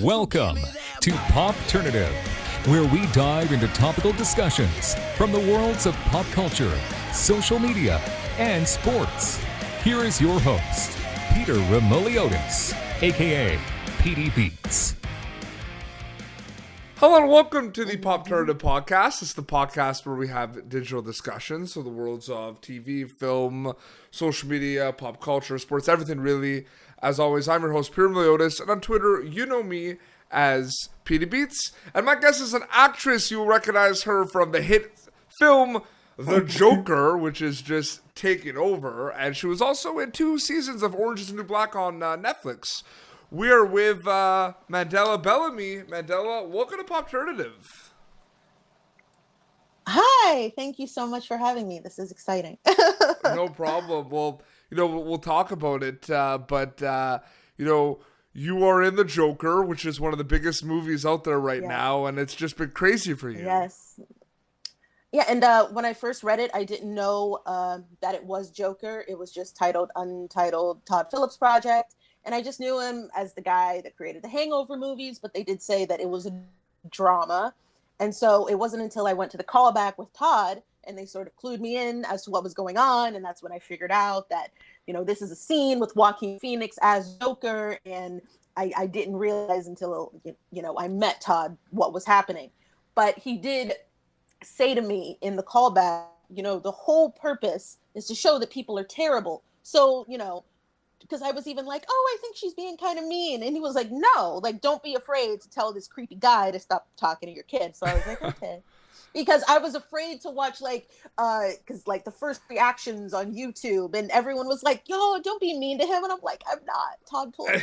Welcome to Popternative, where we dive into topical discussions from the worlds of pop culture, social media, and sports. Here is your host, Peter Remoliotis, aka PD Beats. Hello and welcome to the Popternative podcast. It's the podcast where we have digital discussions, so the worlds of TV, film, social media, pop culture, sports, everything really. As always, I'm your host, Peter Remoliotis, and on Twitter, you know me as PD Beats. And my guest is an actress. You'll recognize her from the hit film The Joker, which is just taking over. And she was also in 2 seasons of Orange is the New Black on Netflix. We are with Mandela Bellamy. Mandela, welcome to Popternative. Hi, thank you so much for having me. This is exciting. No problem. Well, we'll talk about it. But you are in The Joker, which is one of the biggest movies out there right now, and it's just been crazy for you. Yes. Yeah, and when I first read it, I didn't know that it was Joker. It was just titled Untitled Todd Phillips Project. And I just knew him as the guy that created the Hangover movies, but they did say that it was a drama. And so it wasn't until I went to the callback with Todd and they sort of clued me in as to what was going on. And that's when I figured out that, this is a scene with Joaquin Phoenix as Joker. And I didn't realize until, I met Todd what was happening. But he did say to me in the callback, the whole purpose is to show that people are terrible. So, because I was even like, I think she's being kind of mean. And he was like, no, don't be afraid to tell this creepy guy to stop talking to your kid. So I was like, okay. Because I was afraid to watch because the first reactions on YouTube and everyone was like, yo, don't be mean to him. And I'm like, I'm not. Todd told me.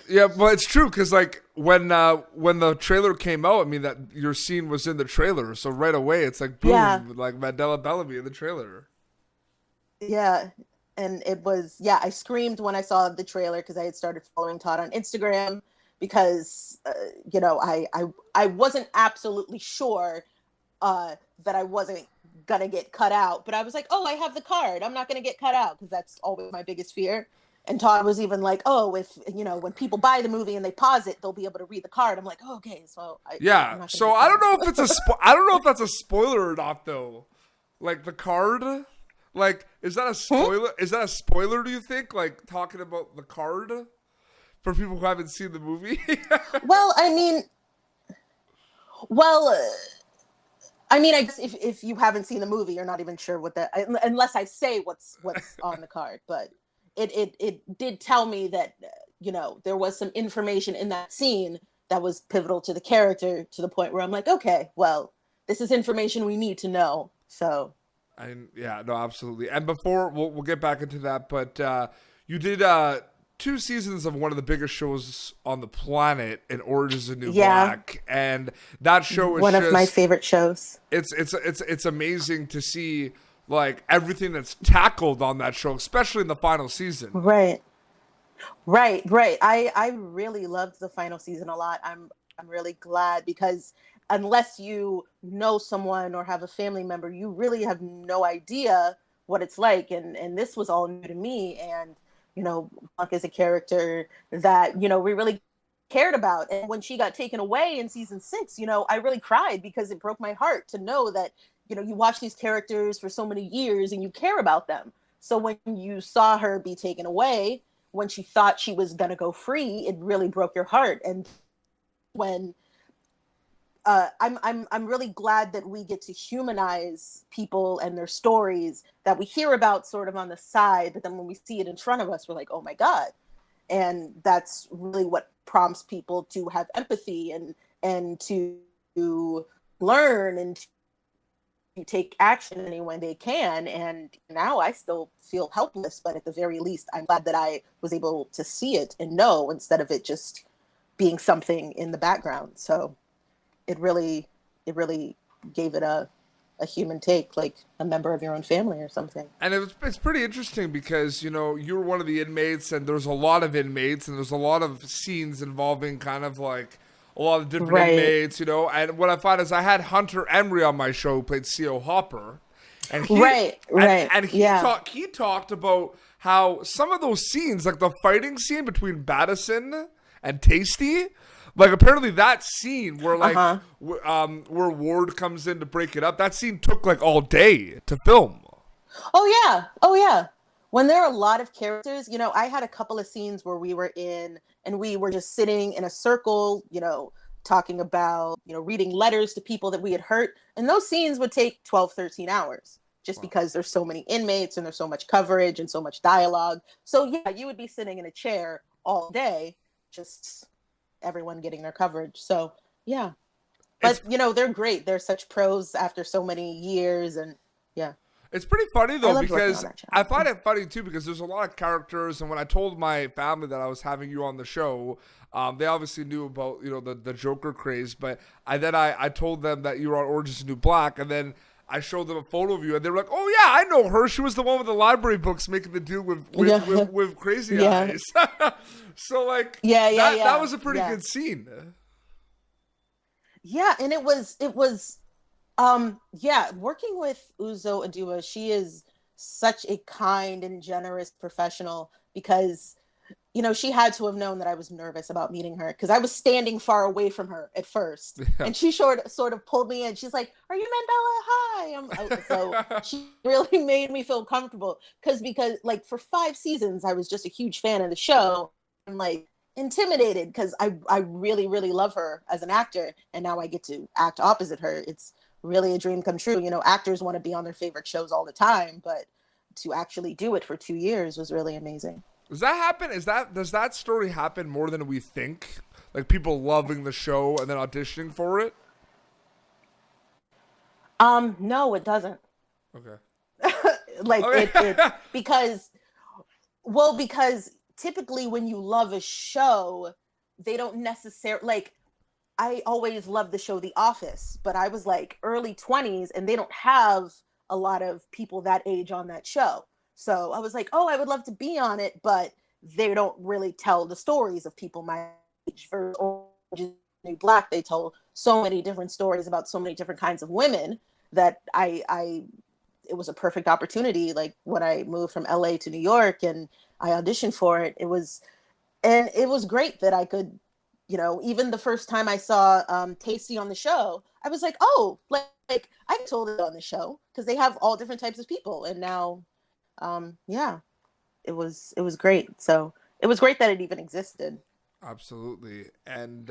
Yeah, but it's true. Because when the trailer came out, I mean, that your scene was in the trailer. So right away, it's like, boom, like Mandela Bellamy in the trailer. Yeah. And it was, I screamed when I saw the trailer because I had started following Todd on Instagram because, I wasn't absolutely sure that I wasn't going to get cut out. But I was like, I have the card. I'm not going to get cut out because that's always my biggest fear. And Todd was even like, if, when people buy the movie and they pause it, they'll be able to read the card. I'm like, okay. So I don't know if it's I don't know if that's a spoiler or not, though. Like the card. Is that a spoiler? Is that a spoiler, do you think? Talking about the card for people who haven't seen the movie? I guess if you haven't seen the movie, you're not even sure what that, unless I say what's on the card. But it did tell me that, there was some information in that scene that was pivotal to the character to the point where I'm like, okay, well, this is information we need to know. So. No, absolutely. And before we'll get back into that, but you did 2 seasons of one of the biggest shows on the planet in Orange is the New Black, and that show is one of my favorite shows. It's amazing to see everything that's tackled on that show, especially in the final season. Right. I really loved the final season a lot. I'm really glad because unless you know someone or have a family member, you really have no idea what it's like. And this was all new to me. And, Buck is a character that, we really cared about. And when she got taken away in season 6, I really cried because it broke my heart to know that, you watch these characters for so many years and you care about them. So when you saw her be taken away, when she thought she was going to go free, it really broke your heart. And when I'm really glad that we get to humanize people and their stories that we hear about sort of on the side, but then when we see it in front of us, we're like, oh my God. And that's really what prompts people to have empathy and to learn and to take action any way they can. And now I still feel helpless, but at the very least, I'm glad that I was able to see it and know instead of it just being something in the background. So it really gave it a human take, like a member of your own family or something. And it's pretty interesting because, you were one of the inmates and there's a lot of inmates and there's a lot of scenes involving kind of a lot of different inmates, and what I find is I had Hunter Emery on my show who played C.O. Hopper. And he, And he talked about how some of those scenes, like the fighting scene between Battison and tasty. Like, apparently that scene where like where Ward comes in to break it up, that scene took like all day to film. Oh yeah. When there are a lot of characters, you know, I had a couple of scenes where we were in and we were just sitting in a circle, you know, talking about, you know, reading letters to people that we had hurt. And those scenes would take 12, 13 hours just because there's so many inmates and there's so much coverage and so much dialogue. So yeah, you would be sitting in a chair all day, just everyone getting their coverage. So yeah. But, you know, they're great. They're such pros after so many years. And yeah. It's pretty funny though, because I find it funny too, because there's a lot of characters. And when I told my family that I was having you on the show, they obviously knew about, you know, the Joker craze, but I told them that you were on Orange Is the New Black, and then I showed them a photo of you, and they were like, "Oh yeah, I know her. She was the one with the library books making the deal with Crazy Eyes." So like, that was a pretty good scene. Yeah, and it was working with Uzo Aduba, she is such a kind and generous professional, because, you know, she had to have known that I was nervous about meeting her, because I was standing far away from her at first. And she sort of pulled me in. She's like, "Are you Mandela? Hi." So she really made me feel comfortable, because like for 5 seasons, I was just a huge fan of the show. I'm like intimidated because I really, really love her as an actor. And now I get to act opposite her. It's really a dream come true. You know, actors want to be on their favorite shows all the time, but to actually do it for 2 years was really amazing. Does that happen? Does that story happen more than we think? Like people loving the show and then auditioning for it? No, it doesn't. Okay. It because typically when you love a show, they don't necessarily, like, I always loved the show The Office, but I was like early 20s and they don't have a lot of people that age on that show. So I was like, oh, I would love to be on it, but they don't really tell the stories of people my age. For Orange Is the New Black, they told so many different stories about so many different kinds of women that it was a perfect opportunity. Like when I moved from LA to New York and I auditioned for it, it was great that I could, you know, even the first time I saw Tasty on the show, I was like, oh, like I told it on the show, because they have all different types of people. And now, it was great. So it was great that it even existed. Absolutely. And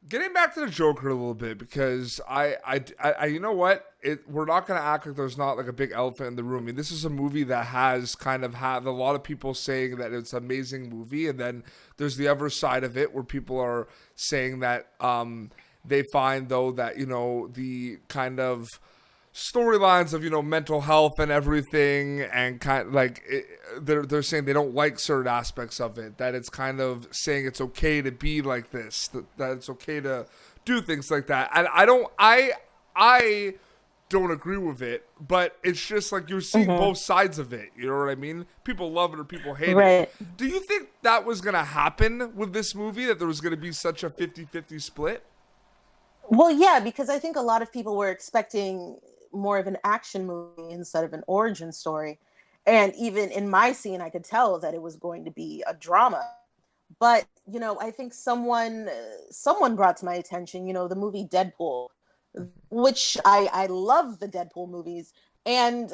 getting back to the Joker a little bit, because I you know what? We're not going to act like there's not like a big elephant in the room. I mean, this is a movie that has kind of had a lot of people saying that it's an amazing movie, and then there's the other side of it where people are saying that they find though that, you know, the kind of storylines of, you know, mental health and everything, and kind of like they're saying they don't like certain aspects of it, that it's kind of saying it's okay to be like this, that it's okay to do things like that. And I don't agree with it, but it's just like you're seeing both sides of it, you know what I mean? People love it or people hate it. Do you think that was going to happen with this movie, that there was going to be such a 50-50 split? Well, yeah, because I think a lot of people were expecting more of an action movie instead of an origin story. And even in my scene, I could tell that it was going to be a drama. But, you know, I think someone brought to my attention, you know, the movie Deadpool, which I love the Deadpool movies. And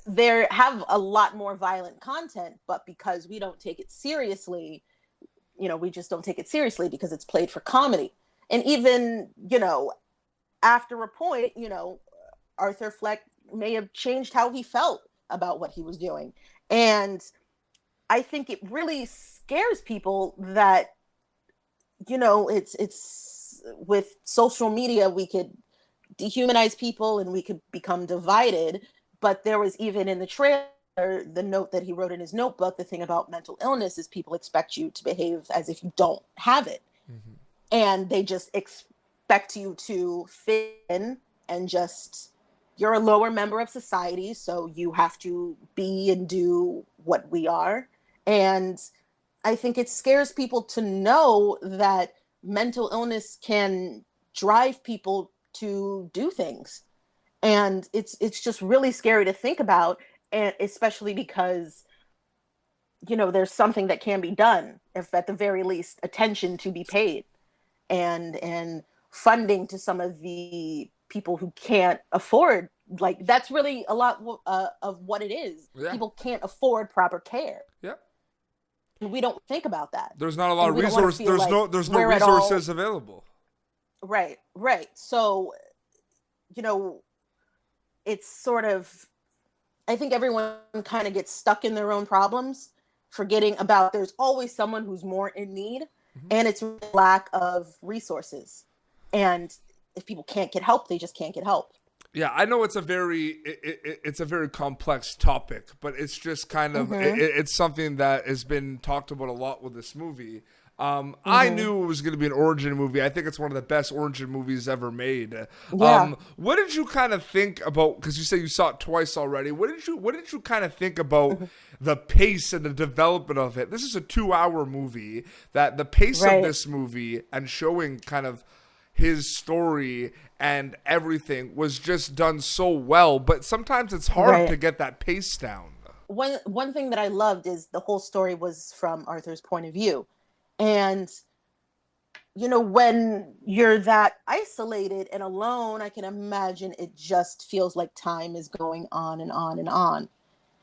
they have a lot more violent content, but because we don't take it seriously, you know, we just don't take it seriously because it's played for comedy. And even, you know, after a point, you know, Arthur Fleck may have changed how he felt about what he was doing. And I think it really scares people that, you know, it's with social media, we could dehumanize people and we could become divided. But there was, even in the trailer, the note that he wrote in his notebook, the thing about mental illness is people expect you to behave as if you don't have it. Mm-hmm. And they just expect you to fit in and just, you're a lower member of society, so you have to be and do what we are. And I think it scares people to know that mental illness can drive people to do things. And it's just really scary to think about, and especially because there's something that can be done, if at the very least attention to be paid, and funding to some of the people who can't afford, like, that's really a lot of what it is. Yeah. People can't afford proper care. Yeah. And we don't think about that. There's not a lot of resources. There's no we're resources available. Right. So, it's sort of, I think everyone kind of gets stuck in their own problems, forgetting about there's always someone who's more in need, and it's lack of resources. And if people can't get help, they just can't get help. Yeah, I know it's a very complex topic, but it's just kind of it's something that has been talked about a lot with this movie. I knew it was going to be an origin movie. I think it's one of the best origin movies ever made. Yeah. What did you kind of think about? Because you say you saw it twice already. What did you kind of think about the pace and the development of it? This is a 2-hour movie. That the pace of this movie and showing kind of his story and everything was just done so well. But sometimes it's hard to get that pace down. One thing that I loved is the whole story was from Arthur's point of view. And, when you're that isolated and alone, I can imagine it just feels like time is going on and on and on.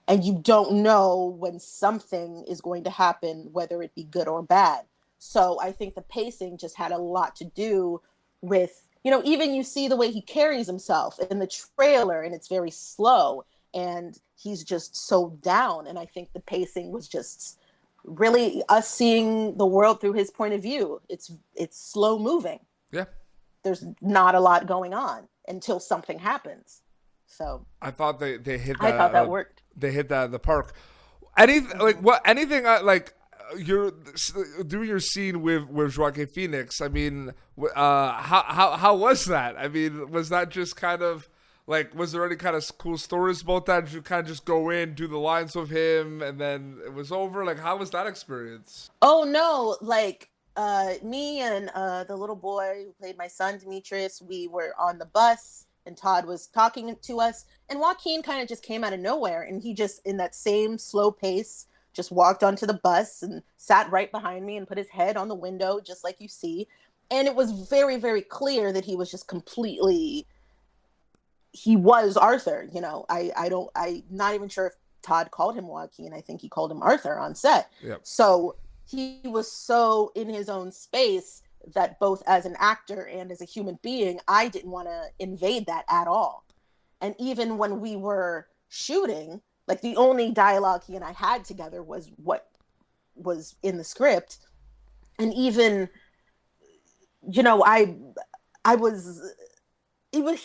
And you don't know when something is going to happen, whether it be good or bad. So I think the pacing just had a lot to do with, even you see the way he carries himself in the trailer, and it's very slow and he's just so down. And I think the pacing was just really us seeing the world through his point of view. It's slow moving. Yeah. There's not a lot going on until something happens. So I thought they hit that. I thought that worked. They hit that in the park. You're doing your scene with Joaquin Phoenix. I mean, how was that? I mean, was that just kind of like, was there any kind of cool stories about that? Did you kind of just go in, do the lines with him, and then it was over? Like, how was that experience? Oh, no. Like, me and the little boy who played my son, Demetrius, we were on the bus, and Todd was talking to us. And Joaquin kind of just came out of nowhere. And he just, in that same slow pace, just walked onto the bus and sat right behind me and put his head on the window, just like you see. And it was very, very clear that he was just completely... he was Arthur, I'm not even sure if Todd called him Joaquin. I think he called him Arthur on set. Yep. So he was so in his own space that both as an actor and as a human being, I didn't want to invade that at all. And even when we were shooting, like, the only dialogue he and I had together was what was in the script. And even, he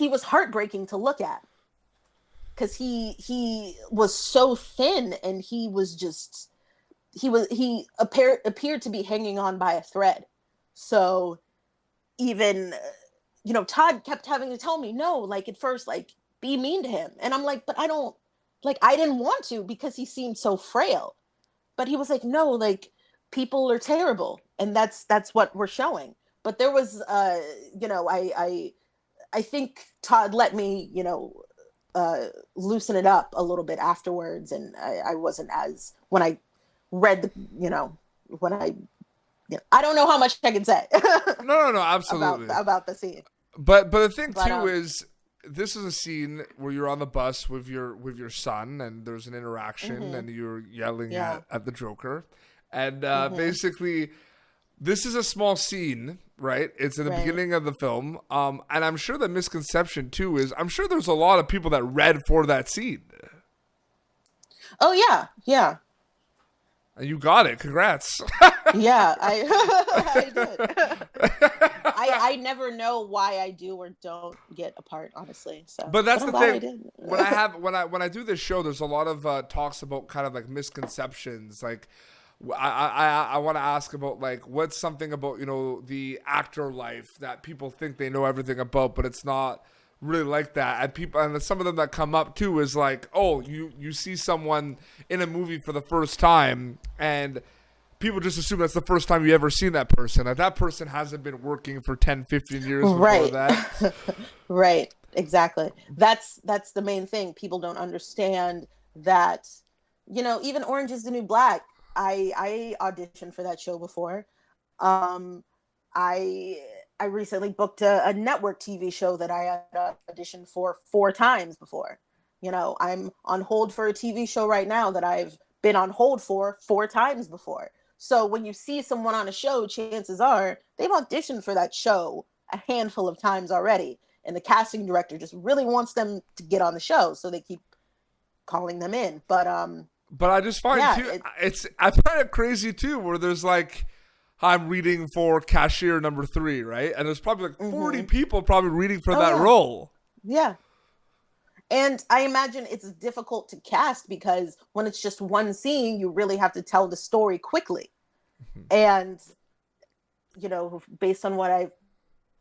was heartbreaking to look at, because he was so thin, and he appeared to be hanging on by a thread. So even, Todd kept having to tell me, no, like, at first, like, be mean to him. And I'm like, but I didn't want to, because he seemed so frail. But he was like, no, like, people are terrible. And that's what we're showing. But there was, I think Todd let me, loosen it up a little bit afterwards. And I wasn't as, when I read I don't know how much I can say. No, absolutely. about the scene. But the thing too is, this is a scene where you're on the bus with your son, and there's an interaction, and you're yelling at the Joker. And basically, this is a small scene, right? It's in the beginning of the film. And I'm sure the misconception, too, is I'm sure there's a lot of people that read for that scene. Oh, yeah. And you got it. Congrats. Yeah, I did. I never know why I do or don't get a part, honestly. So, but that's the thing. When I do this show, there's a lot of talks about kind of like misconceptions. Like, I want to ask about, like, what's something about, the actor life that people think they know everything about, but it's not really like that. And some of them that come up too is like, oh, you see someone in a movie for the first time, and people just assume that's the first time you ever seen that person. Like, that person hasn't been working for 10, 15 years before that. Right. Exactly. That's the main thing. People don't understand that, even Orange is the New Black, I auditioned for that show before. Um, I I recently booked a network TV show that I had auditioned for 4 times before. I'm on hold for a TV show right now that I've been on hold for 4 times before. So when you see someone on a show, chances are they've auditioned for that show a handful of times already. And the casting director just really wants them to get on the show, so they keep calling them in. But I just find Yeah, too, I find it crazy too, where there's like, I'm reading for cashier number 3, right? And there's probably like 40 people probably reading for that yeah. role. Yeah. And I imagine it's difficult to cast because when it's just one scene, you really have to tell the story quickly. And, based on what I've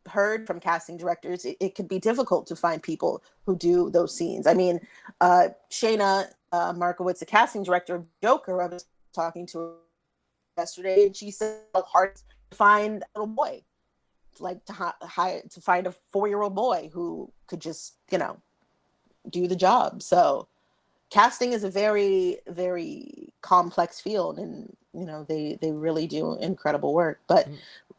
heard from casting directors, it could be difficult to find people who do those scenes. I mean, Shayna Markowitz, the casting director of Joker, I was talking to her yesterday, and she said it's hard to find a little boy, like to find a 4-year-old boy who could just, do the job. So casting is a very, very complex field, and they really do incredible work.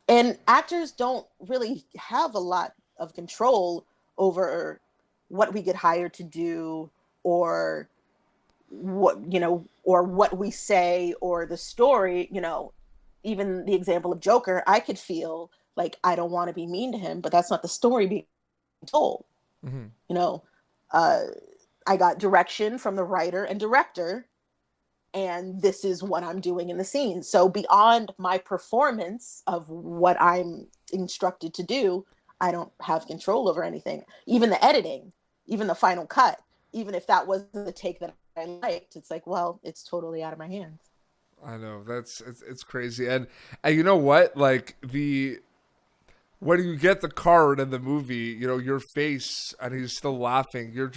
And actors don't really have a lot of control over what we get hired to do, or what we say, or the story. Even the example of Joker, I could feel like I don't want to be mean to him, but that's not the story being told. I got direction from the writer and director, and this is what I'm doing in the scene. So beyond my performance of what I'm instructed to do, I don't have control over anything. Even the editing, even the final cut, even if that wasn't the take that I liked, it's like, well, it's totally out of my hands. I know, it's crazy. And you know what? Like, when you get the card in the movie, your face, and he's still laughing, your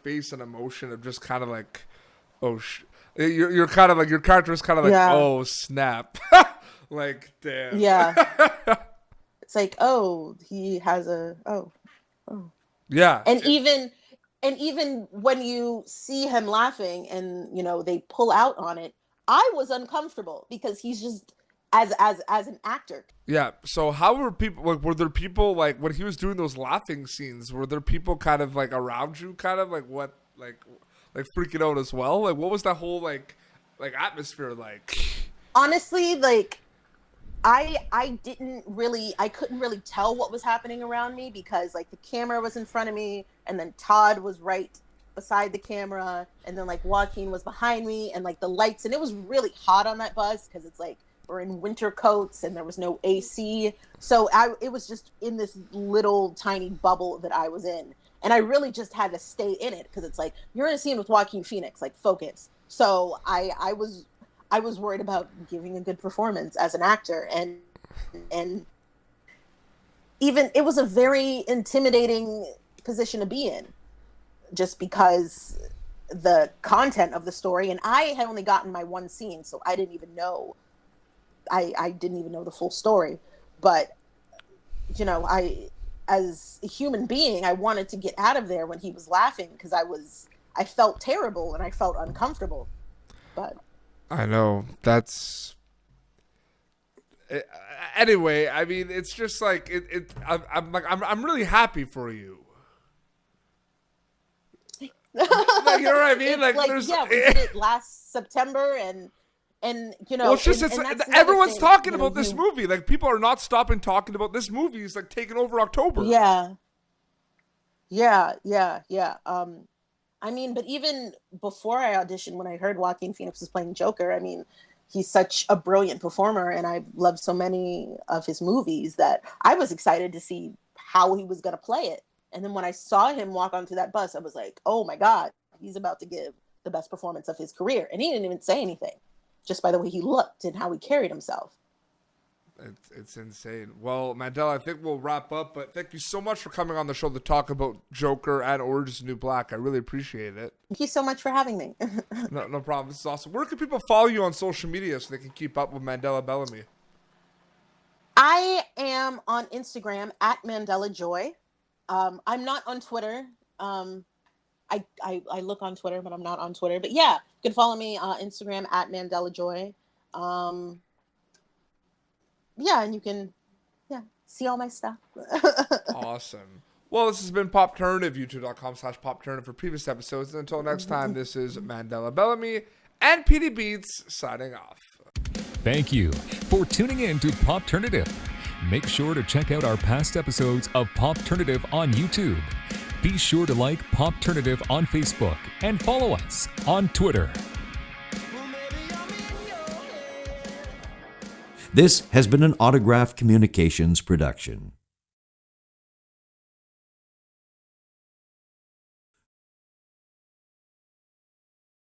face and emotion of just kind of like, oh, you're kind of like, your character is kind of like, oh, snap. Like, damn. Yeah. It's like, oh, he has oh. Yeah. And even when you see him laughing and, they pull out on it, I was uncomfortable because he's just, as an actor. Yeah. So how were people, like, were there people, like, when he was doing those laughing scenes, were there people kind of like around you, kind of like what, like freaking out as well? Like, what was that whole like atmosphere like? Honestly, like, I couldn't really tell what was happening around me because, like, the camera was in front of me, and then Todd was right beside the camera, and then, like, Joaquin was behind me, and, like, the lights, and it was really hot on that bus because it's like we're in winter coats and there was no AC. So it was just in this little tiny bubble that I was in. And I really just had to stay in it because it's like, you're in a scene with Joaquin Phoenix, like, focus. So I was worried about giving a good performance as an actor. And even it was a very intimidating position to be in, just because the content of the story, and I had only gotten my one scene, so I didn't even know the full story. But as a human being, I wanted to get out of there when he was laughing because I felt terrible and I felt uncomfortable. But I know that's. Anyway, I mean, it's just like I'm really happy for you. Like, you know what I mean? Like there's, we did it last September, and well, it's just and everyone's talking about this movie. Like, people are not stopping talking about this movie. It's like taking over October. Yeah. I mean, but even before I auditioned, when I heard Joaquin Phoenix was playing Joker, I mean, he's such a brilliant performer, and I loved so many of his movies that I was excited to see how he was going to play it. And then when I saw him walk onto that bus, I was like, oh my God, he's about to give the best performance of his career. And he didn't even say anything, just by the way he looked and how he carried himself. It's insane. Well, Mandela, I think we'll wrap up, but thank you so much for coming on the show to talk about Joker and Orange is the New Black. I really appreciate it. Thank you so much for having me. No problem. This is awesome. Where can people follow you on social media so they can keep up with Mandela Bellamy? I am on Instagram at Mandela Joy. I'm not on Twitter. I look on Twitter, but I'm not on Twitter. But yeah, you can follow me on Instagram at Mandela Joy. Yeah, and you can see all my stuff. Awesome. Well, this has been Popternative, youtube.com/Popternative for previous episodes. And until next time, this is Mandela Bellamy and PD Beats signing off. Thank you for tuning in to Popternative. Make sure to check out our past episodes of Popternative on YouTube. Be sure to like Popternative on Facebook and follow us on Twitter. This has been an Autograph Communications production.